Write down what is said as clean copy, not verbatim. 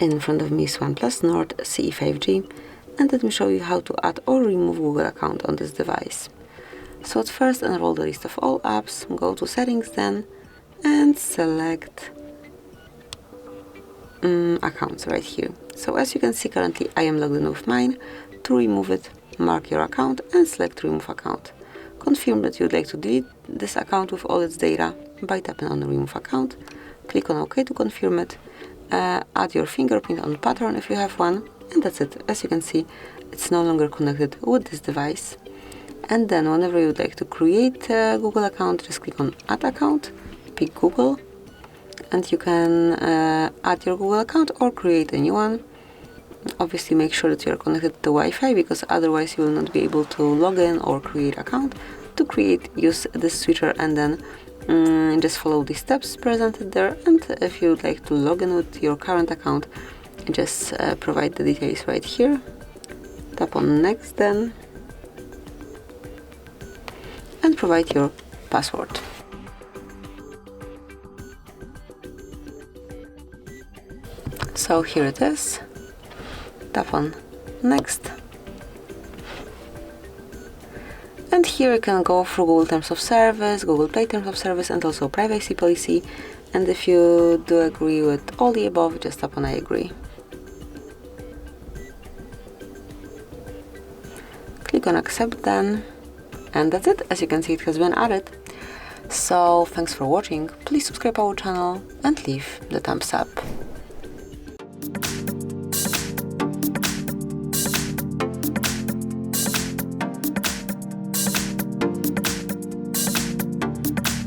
In front of me is OnePlus Nord CE 5G, and let me show you how to add or remove Google account on this device. So at first, enroll the list of all apps, go to settings then, and select accounts right here. So as you can see, currently I am logged in with mine. To remove it, mark your account and select remove account. Confirm that you'd like to delete this account with all its data by tapping on remove account. Click on OK to confirm it. Add your fingerprint on pattern if you have one, and that's it. As you can see, it's no longer connected with this device. And then whenever you'd like to create a Google account, just click on add account, pick Google, and you can add your Google account or create a new one. Obviously make sure that you are connected to Wi-Fi, because otherwise you will not be able to log in or create account. To create, use this switcher and then just follow the steps presented there, and if you would like to log in with your current account, just provide the details right here. Tap on next then, and provide your password. So here it is. Tap on next. And here you can go through Google Terms of Service, Google Play Terms of Service, and also privacy policy. And if you do agree with all the above, just tap on I agree. Click on accept then. And that's it. As you can see, it has been added. So thanks for watching. Please subscribe our channel and leave the thumbs up.